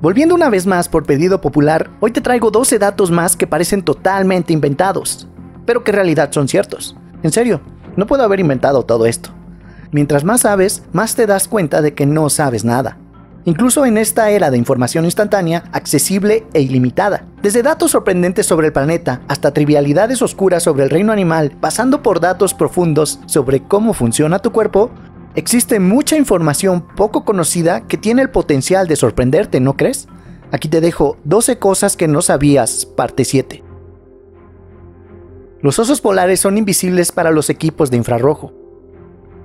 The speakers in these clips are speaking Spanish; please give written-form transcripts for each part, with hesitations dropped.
Volviendo una vez más por pedido popular, hoy te traigo 12 datos más que parecen totalmente inventados, pero que en realidad son ciertos. En serio, no puedo haber inventado todo esto. Mientras más sabes, más te das cuenta de que no sabes nada. Incluso en esta era de información instantánea, accesible e ilimitada. Desde datos sorprendentes sobre el planeta, hasta trivialidades oscuras sobre el reino animal, pasando por datos profundos sobre cómo funciona tu cuerpo, existe mucha información poco conocida que tiene el potencial de sorprenderte, ¿no crees? Aquí te dejo 12 cosas que no sabías, parte 7. Los osos polares son invisibles para los equipos de infrarrojo.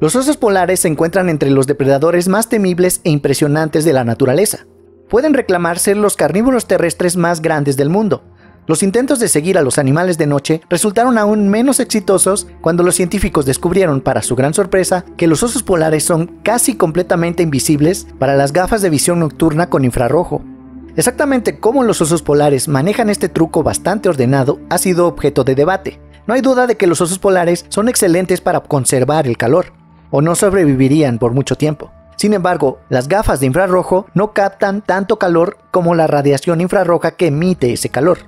Los osos polares se encuentran entre los depredadores más temibles e impresionantes de la naturaleza. Pueden reclamar ser los carnívoros terrestres más grandes del mundo. Los intentos de seguir a los animales de noche resultaron aún menos exitosos cuando los científicos descubrieron, para su gran sorpresa, que los osos polares son casi completamente invisibles para las gafas de visión nocturna con infrarrojo. Exactamente cómo los osos polares manejan este truco bastante ordenado ha sido objeto de debate. No hay duda de que los osos polares son excelentes para conservar el calor, o no sobrevivirían por mucho tiempo. Sin embargo, las gafas de infrarrojo no captan tanto calor como la radiación infrarroja que emite ese calor.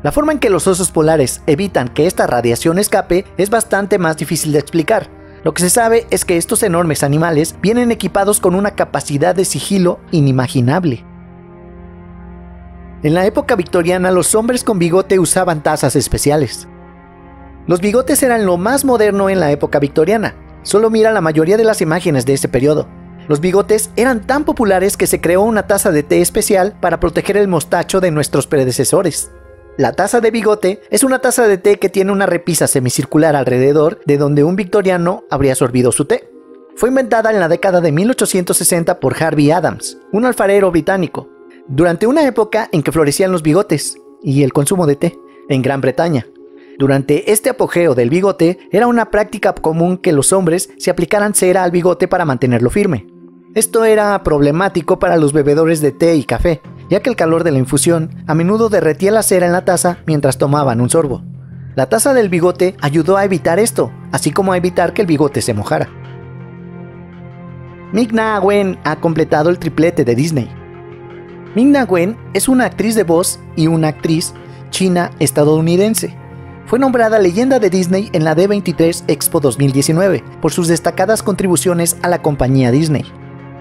La forma en que los osos polares evitan que esta radiación escape es bastante más difícil de explicar. Lo que se sabe es que estos enormes animales vienen equipados con una capacidad de sigilo inimaginable. En la época victoriana, los hombres con bigote usaban tazas especiales. Los bigotes eran lo más moderno en la época victoriana. Solo mira la mayoría de las imágenes de ese periodo. Los bigotes eran tan populares que se creó una taza de té especial para proteger el mostacho de nuestros predecesores. La taza de bigote es una taza de té que tiene una repisa semicircular alrededor de donde un victoriano habría sorbido su té. Fue inventada en la década de 1860 por Harvey Adams, un alfarero británico, durante una época en que florecían los bigotes y el consumo de té en Gran Bretaña. Durante este apogeo del bigote, era una práctica común que los hombres se aplicaran cera al bigote para mantenerlo firme. Esto era problemático para los bebedores de té y café, ya que el calor de la infusión a menudo derretía la cera en la taza mientras tomaban un sorbo. La taza del bigote ayudó a evitar esto, así como a evitar que el bigote se mojara. Ming-Na Wen ha completado el triplete de Disney. Ming-Na Wen es una actriz de voz y una actriz china-estadounidense. Fue nombrada leyenda de Disney en la D23 Expo 2019 por sus destacadas contribuciones a la compañía Disney.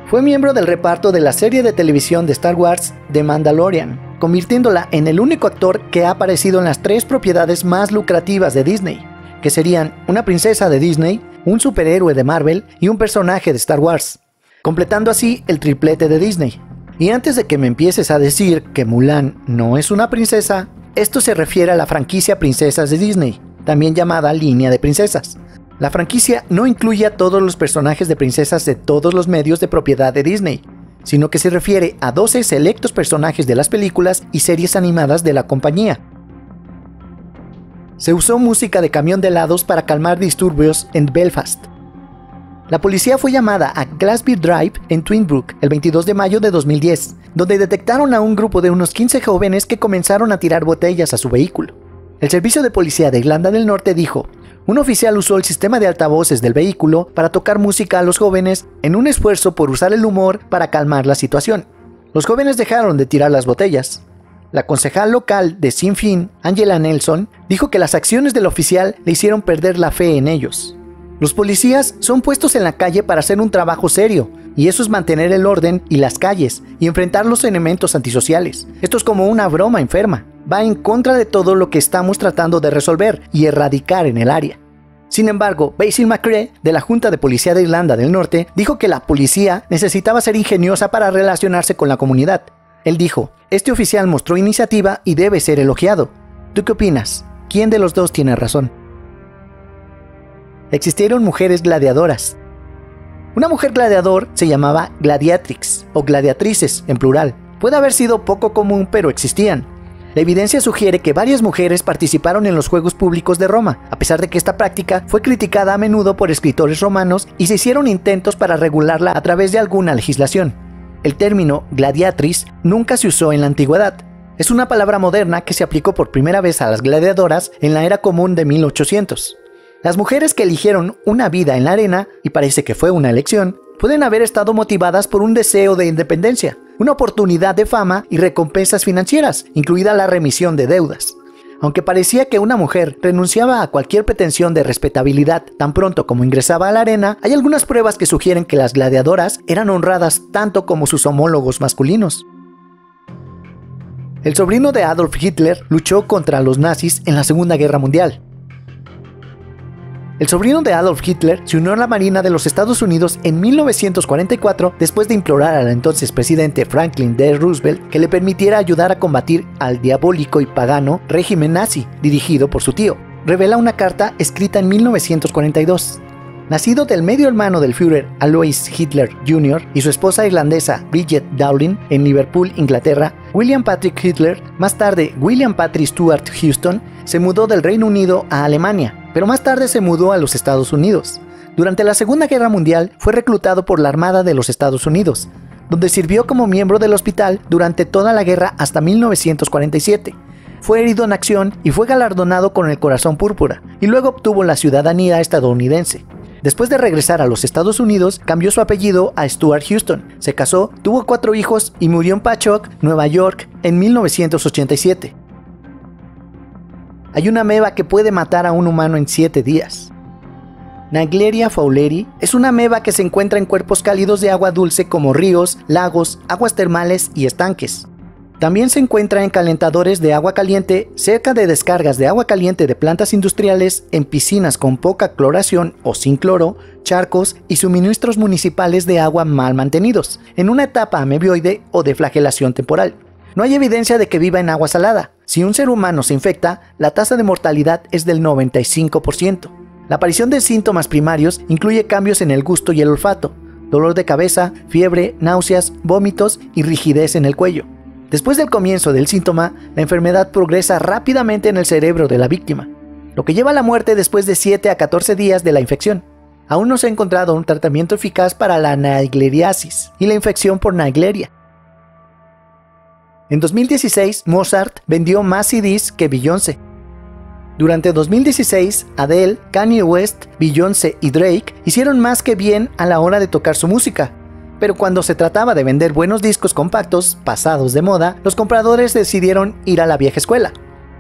Fue miembro del reparto de la serie de televisión de Star Wars The Mandalorian, convirtiéndola en el único actor que ha aparecido en las 3 propiedades más lucrativas de Disney, que serían una princesa de Disney, un superhéroe de Marvel y un personaje de Star Wars, completando así el triplete de Disney. Y antes de que me empieces a decir que Mulan no es una princesa, esto se refiere a la franquicia Princesas de Disney, también llamada Línea de Princesas. La franquicia no incluye a todos los personajes de princesas de todos los medios de propiedad de Disney, sino que se refiere a 12 selectos personajes de las películas y series animadas de la compañía. Se usó música de camión de helados para calmar disturbios en Belfast. La policía fue llamada a Glasby Drive en Twinbrook el 22 de mayo de 2010, donde detectaron a un grupo de unos 15 jóvenes que comenzaron a tirar botellas a su vehículo. El servicio de policía de Irlanda del Norte dijo: un oficial usó el sistema de altavoces del vehículo para tocar música a los jóvenes en un esfuerzo por usar el humor para calmar la situación. Los jóvenes dejaron de tirar las botellas. La concejal local de Sinn Féin, Angela Nelson, dijo que las acciones del oficial le hicieron perder la fe en ellos. Los policías son puestos en la calle para hacer un trabajo serio, y eso es mantener el orden y las calles y enfrentar los elementos antisociales. Esto es como una broma enferma. Va en contra de todo lo que estamos tratando de resolver y erradicar en el área. Sin embargo, Basil McCrae, de la Junta de Policía de Irlanda del Norte, dijo que la policía necesitaba ser ingeniosa para relacionarse con la comunidad. Él dijo: este oficial mostró iniciativa y debe ser elogiado. ¿Tú qué opinas? ¿Quién de los dos tiene razón? Existieron mujeres gladiadoras. Una mujer gladiador se llamaba gladiatrix o gladiatrices en plural. Puede haber sido poco común, pero existían. La evidencia sugiere que varias mujeres participaron en los Juegos Públicos de Roma, a pesar de que esta práctica fue criticada a menudo por escritores romanos y se hicieron intentos para regularla a través de alguna legislación. El término gladiatriz nunca se usó en la antigüedad. Es una palabra moderna que se aplicó por primera vez a las gladiadoras en la era común de 1800. Las mujeres que eligieron una vida en la arena, y parece que fue una elección, pueden haber estado motivadas por un deseo de independencia, una oportunidad de fama y recompensas financieras, incluida la remisión de deudas. Aunque parecía que una mujer renunciaba a cualquier pretensión de respetabilidad tan pronto como ingresaba a la arena, hay algunas pruebas que sugieren que las gladiadoras eran honradas tanto como sus homólogos masculinos. El sobrino de Adolf Hitler luchó contra los nazis en la Segunda Guerra Mundial. El sobrino de Adolf Hitler se unió a la Marina de los Estados Unidos en 1944 después de implorar al entonces presidente Franklin D. Roosevelt que le permitiera ayudar a combatir al diabólico y pagano régimen nazi dirigido por su tío. Revela una carta escrita en 1942. Nacido del medio hermano del Führer Alois Hitler Jr. y su esposa irlandesa Bridget Dowling en Liverpool, Inglaterra, William Patrick Hitler, más tarde William Patrick Stuart Houston, se mudó del Reino Unido a Alemania, pero más tarde se mudó a los Estados Unidos. Durante la Segunda Guerra Mundial fue reclutado por la Armada de los Estados Unidos, donde sirvió como miembro del hospital durante toda la guerra hasta 1947. Fue herido en acción y fue galardonado con el Corazón Púrpura, y luego obtuvo la ciudadanía estadounidense. Después de regresar a los Estados Unidos, cambió su apellido a Stuart Houston, se casó, tuvo 4 hijos y murió en Patchogue, Nueva York, en 1987. Hay una ameba que puede matar a un humano en 7 días. Naegleria fowleri es una ameba que se encuentra en cuerpos cálidos de agua dulce como ríos, lagos, aguas termales y estanques. También se encuentra en calentadores de agua caliente, cerca de descargas de agua caliente de plantas industriales, en piscinas con poca cloración o sin cloro, charcos y suministros municipales de agua mal mantenidos, en una etapa amebioide o de flagelación temporal. No hay evidencia de que viva en agua salada. Si un ser humano se infecta, la tasa de mortalidad es del 95%. La aparición de síntomas primarios incluye cambios en el gusto y el olfato, dolor de cabeza, fiebre, náuseas, vómitos y rigidez en el cuello. Después del comienzo del síntoma, la enfermedad progresa rápidamente en el cerebro de la víctima, lo que lleva a la muerte después de 7 a 14 días de la infección. Aún no se ha encontrado un tratamiento eficaz para la naegleriasis y la infección por Naegleria. En 2016, Mozart vendió más CDs que Beyoncé. Durante 2016, Adele, Kanye West, Beyoncé y Drake hicieron más que bien a la hora de tocar su música. Pero cuando se trataba de vender buenos discos compactos, pasados de moda, los compradores decidieron ir a la vieja escuela.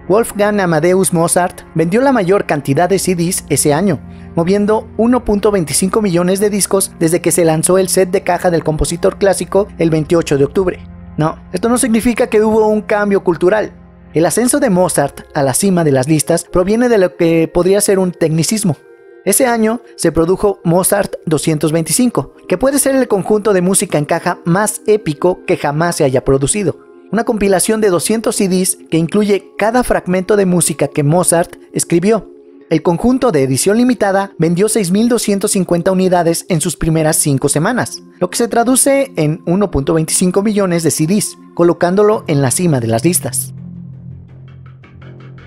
Wolfgang Amadeus Mozart vendió la mayor cantidad de CDs ese año, moviendo 1.25 millones de discos desde que se lanzó el set de caja del compositor clásico el 28 de octubre. No, esto no significa que hubo un cambio cultural. El ascenso de Mozart a la cima de las listas proviene de lo que podría ser un tecnicismo. Ese año se produjo Mozart 225, que puede ser el conjunto de música en caja más épico que jamás se haya producido. Una compilación de 200 CDs que incluye cada fragmento de música que Mozart escribió. El conjunto de edición limitada vendió 6.250 unidades en sus primeras 5 semanas, lo que se traduce en 1.25 millones de CDs, colocándolo en la cima de las listas.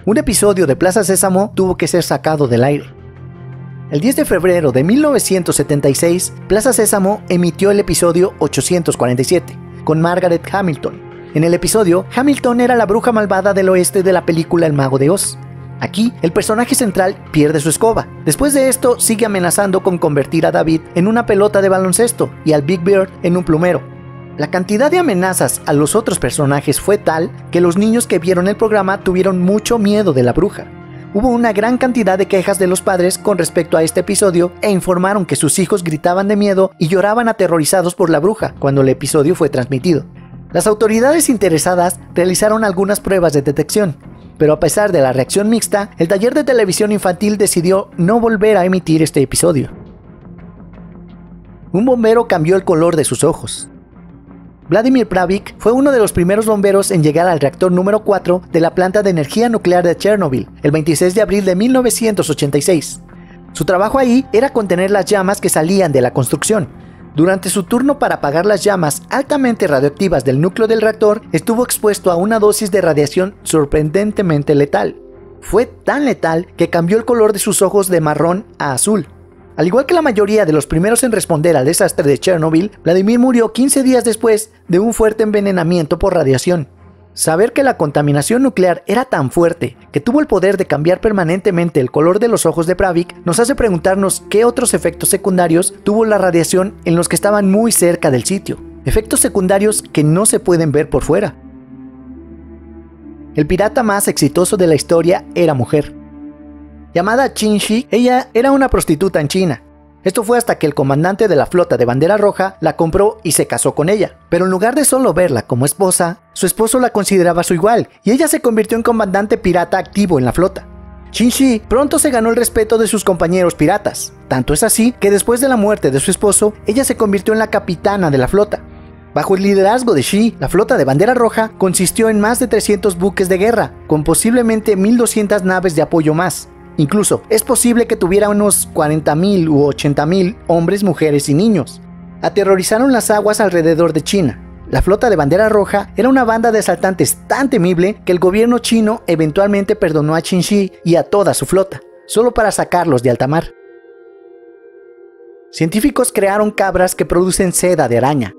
Un episodio de Plaza Sésamo tuvo que ser sacado del aire. El 10 de febrero de 1976, Plaza Sésamo emitió el episodio 847, con Margaret Hamilton. En el episodio, Hamilton era la bruja malvada del oeste de la película El Mago de Oz. Aquí, el personaje central pierde su escoba. Después de esto, sigue amenazando con convertir a David en una pelota de baloncesto y al Big Bird en un plumero. La cantidad de amenazas a los otros personajes fue tal que los niños que vieron el programa tuvieron mucho miedo de la bruja. Hubo una gran cantidad de quejas de los padres con respecto a este episodio e informaron que sus hijos gritaban de miedo y lloraban aterrorizados por la bruja cuando el episodio fue transmitido. Las autoridades interesadas realizaron algunas pruebas de detección, pero a pesar de la reacción mixta, el taller de televisión infantil decidió no volver a emitir este episodio. Un bombero cambió el color de sus ojos. Vladimir Pravik fue uno de los primeros bomberos en llegar al reactor número 4 de la planta de energía nuclear de Chernobyl, el 26 de abril de 1986. Su trabajo ahí era contener las llamas que salían de la construcción. Durante su turno para apagar las llamas altamente radioactivas del núcleo del reactor, estuvo expuesto a una dosis de radiación sorprendentemente letal. Fue tan letal que cambió el color de sus ojos de marrón a azul. Al igual que la mayoría de los primeros en responder al desastre de Chernobyl, Vladimir murió 15 días después de un fuerte envenenamiento por radiación. Saber que la contaminación nuclear era tan fuerte que tuvo el poder de cambiar permanentemente el color de los ojos de Pravik nos hace preguntarnos qué otros efectos secundarios tuvo la radiación en los que estaban muy cerca del sitio. efectos secundarios que no se pueden ver por fuera. El pirata más exitoso de la historia era mujer. Llamada Qin Shi, ella era una prostituta en China. Esto fue hasta que el comandante de la flota de bandera roja la compró y se casó con ella. Pero en lugar de solo verla como esposa, su esposo la consideraba su igual y ella se convirtió en comandante pirata activo en la flota. Qin Shi pronto se ganó el respeto de sus compañeros piratas. Tanto es así que después de la muerte de su esposo, ella se convirtió en la capitana de la flota. Bajo el liderazgo de Shi, la flota de bandera roja consistió en más de 300 buques de guerra, con posiblemente 1200 naves de apoyo más. Incluso es posible que tuviera unos 40.000 u 80.000 hombres, mujeres y niños. Aterrorizaron las aguas alrededor de China. La flota de bandera roja era una banda de asaltantes tan temible que el gobierno chino eventualmente perdonó a Qin Shi y a toda su flota, solo para sacarlos de alta mar. Científicos crearon cabras que producen seda de araña.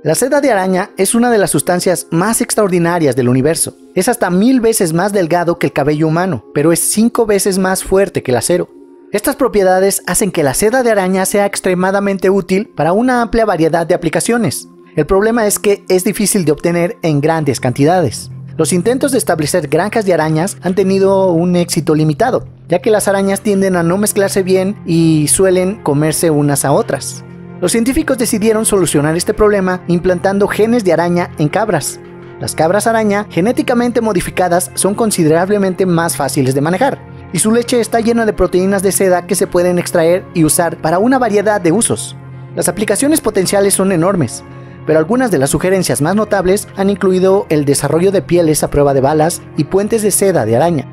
La seda de araña es una de las sustancias más extraordinarias del universo. Es hasta 1000 veces más delgado que el cabello humano, pero es 5 veces más fuerte que el acero. Estas propiedades hacen que la seda de araña sea extremadamente útil para una amplia variedad de aplicaciones. El problema es que es difícil de obtener en grandes cantidades. Los intentos de establecer granjas de arañas han tenido un éxito limitado, ya que las arañas tienden a no mezclarse bien y suelen comerse unas a otras. Los científicos decidieron solucionar este problema implantando genes de araña en cabras. Las cabras araña genéticamente modificadas son considerablemente más fáciles de manejar, y su leche está llena de proteínas de seda que se pueden extraer y usar para una variedad de usos. Las aplicaciones potenciales son enormes, pero algunas de las sugerencias más notables han incluido el desarrollo de pieles a prueba de balas y puentes de seda de araña.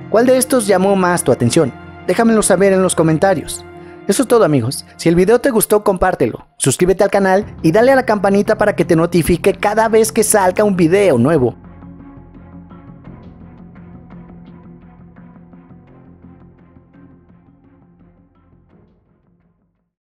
¿Cuál de estos llamó más tu atención? Déjamelo saber en los comentarios. Eso es todo, amigos. Si el video te gustó, compártelo, suscríbete al canal y dale a la campanita para que te notifique cada vez que salga un video nuevo.